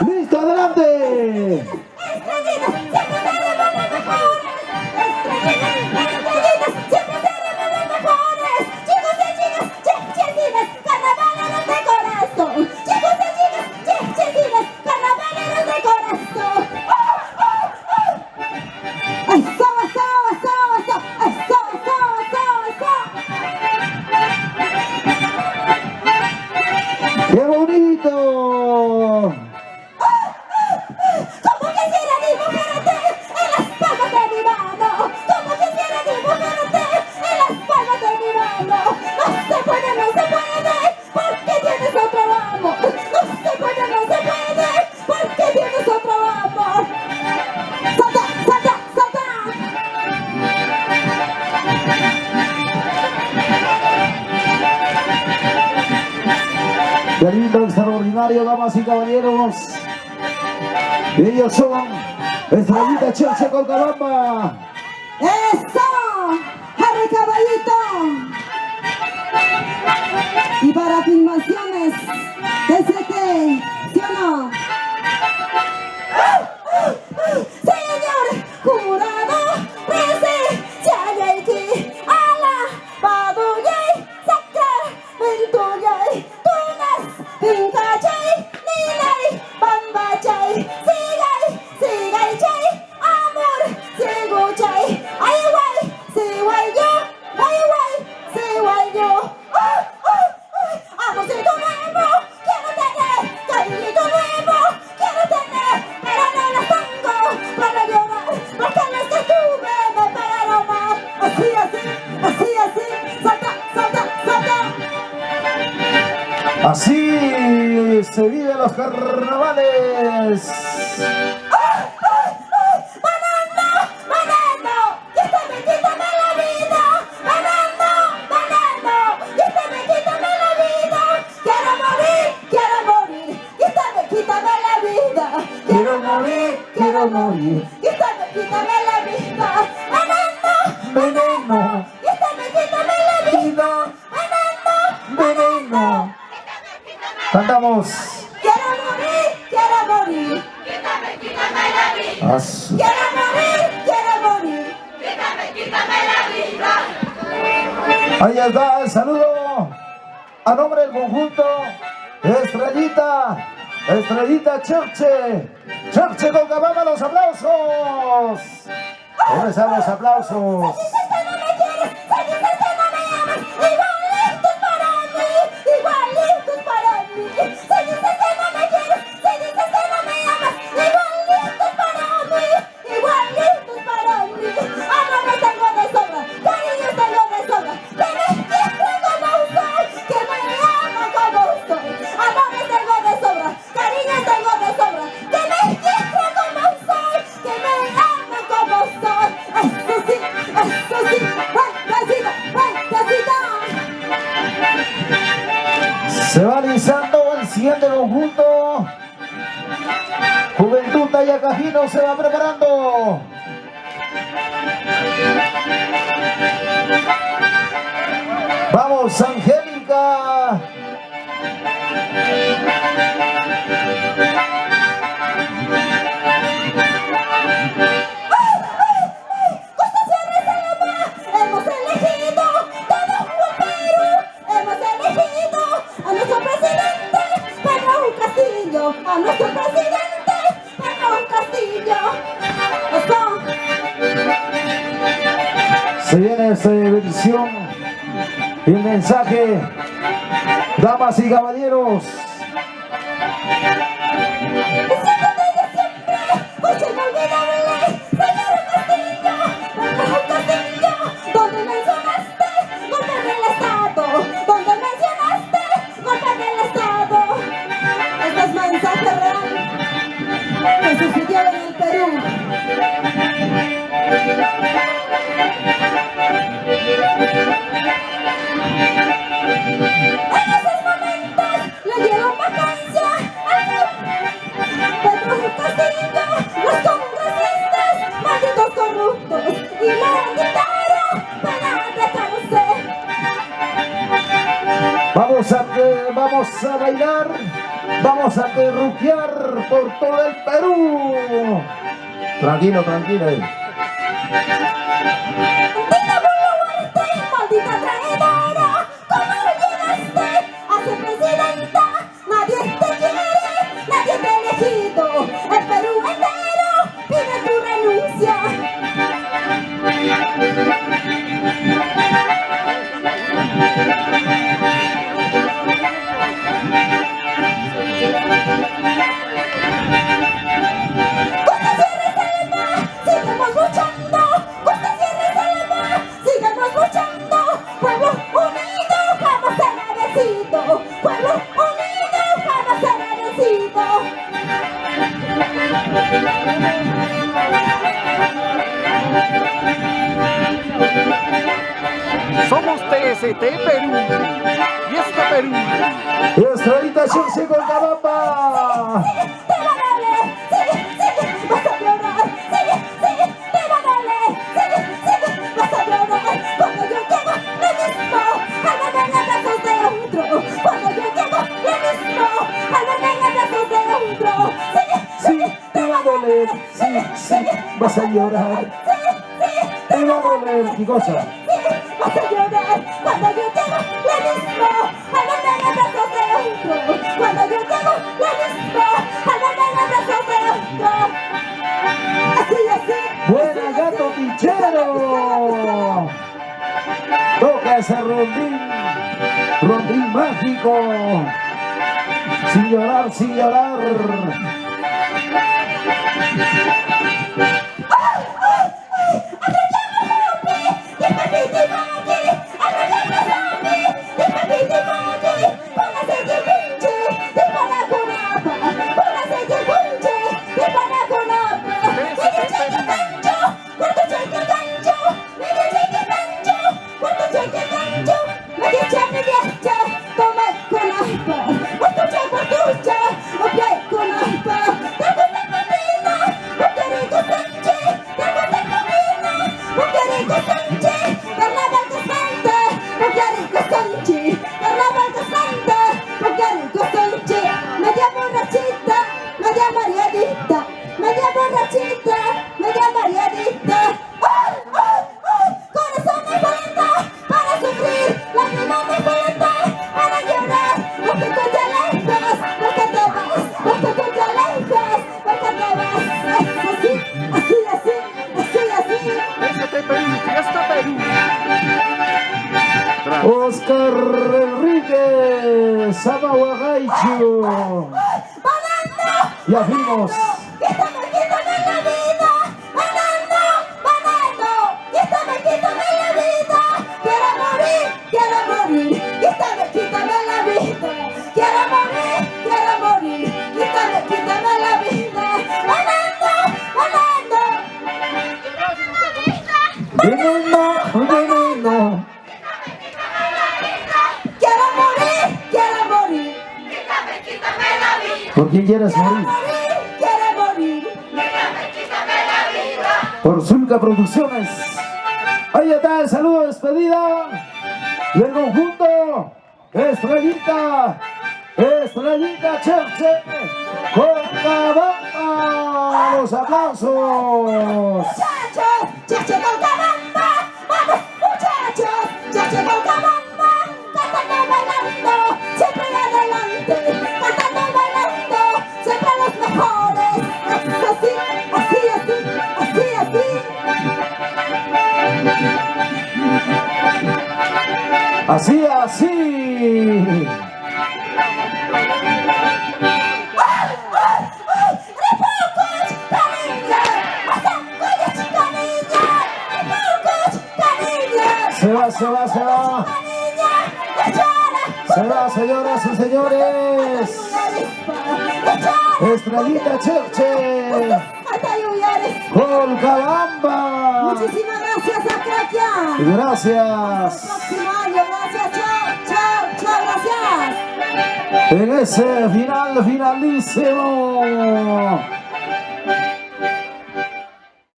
¡Listo, adelante! ¡Qué bonito! Qué lindo, extraordinario, damas y caballeros. Ellos son Estrellita Churche Cochabamba. ¡Eso! ¡Harry Caballito! Y para filmaciones, desde que, ¿sí o no? Señor jurado, presenciality, alabado yay, sacramento yay, tunas, pinca yay, nilay, bamba yay, sigay yay, amor, sigo yay, ay guay, si guay yo, ay guay, si guay yo, amorcito nuevo, quiero tener, cariñito nuevo, quiero tener, pero no las tengo para llorar, porque las que tuve me pegaron mal. Así, salta, salta, salta. Así se viven los carnavales. Banano, quítame la vida. Banano, quítame la vida. Quiero morir, quítame la vida. Quiero morir, quiero morir. Quítame la vida. Veneno, Quítame la vida. veneno. Cantamos. Quiero morir. Quítame la vida. Así. Quiero morir. Quítame la vida. Ahí está el saludo a nombre del conjunto Estrellita Churche Cochabamba, los aplausos. ¿Dónde están los aplausos? Se va alisando el siguiente conjunto. Juventud Tayacajino se va preparando. Vamos, Angélica. Hemos elegido todo un Perú. Hemos elegido a nuestro presidente Pedro Castillo. A nuestro presidente Pedro Castillo. Se viene esta bendición y mensaje, damas y caballeros. Donde mencionaste golpe del Estado, donde mencionaste golpe del Estado. Este es mensaje real que sucedió en el Perú. En esos momentos le dieron vacancia a Pedro Castillo, los congresistas, malditos corruptos, y lo quitaron para dejarse. Vamos a bailar, vamos a perruquear. por todo el Perú. Tranquilo, tranquilo. Dile vuelvo maldita traidora, ¿cómo llegaste a ser presidenta? Nadie te quiere, nadie te ha elegido. El Perú entero pide tu renuncia. Sigamos luchando, justicia y reserva, sigamos luchando, pueblo unido jamás será vencido, pueblo unido jamás será vencido. Somos TST Perú y este Perú. Estrellita Chelsea con Cabamba. Te va a doler, sigue, sigue, vas a llorar, sigue, sigue, te va a doler, sigue, sigue, vas a llorar. Cuando yo llego, lo mismo, al verme en brazos de otro. Cuando yo llego, lo mismo, al verme en brazos de otro. Sigue, Sí, te va a doler. Sí, sí, vas a llorar. Te va a doler, ¿qué cosa? vas a llorar. Cuando yo llego, lo mismo, al verme en brazos de otro. Cuando yo llego, lo mismo, al verme en brazos de otro. Así, así. Buena gato pichero. Toca ese rondín. Rondín mágico. Sin llorar, sin llorar. Media borrachita, media mariadita. ¡Ay, ay, ay! Corazón me falta para sufrir, lágrimas me falta para llorar. Porque tú te alejas, porque te vas, porque tú te alejas, porque te vas. Así, así, así, así, así. TST Perú, fiesta Perú. Oscar Enrique Sabahuagaichu. ¡Banano! Ya fuimos. ¡Quítame, quítame la vida! ¡Banano! ¡Banano! ¡Quítame, quítame la vida! ¡Quiero morir! ¡Quiero morir! ¡Quítame, quítame la vida! ¡Quiero morir! ¡Quiero morir! ¡Quítame, quítame la vida! ¡Banano! ¡Banano! Veneno, veneno. ¡Quiero morir! ¡Quiero morir! Quítame la vida. ¿Por quién quieres ¡Quiero morir? morir! ¡Quiero morir! Quítame la vida. Por Zulca Producciones. Ahí está el saludo de despedida. Y el conjunto Estrellita, Estrellita Chelsea con Cabamba. Los aplausos. Muchachos, ya llegó Cabamba, vamos muchachos, ya llegó Cabamba, cantando bailando, siempre adelante, cantando bailando, siempre los mejores, así, así, así, así, así. Así, así. Se va, se va, se va. Se va, señoras y señores. Estrellita Chelsea con Cabamba. Muchísimas gracias a Krakia. Gracias. Próximo año, gracias, chao, chao, chao, gracias. En ese final, finalísimo.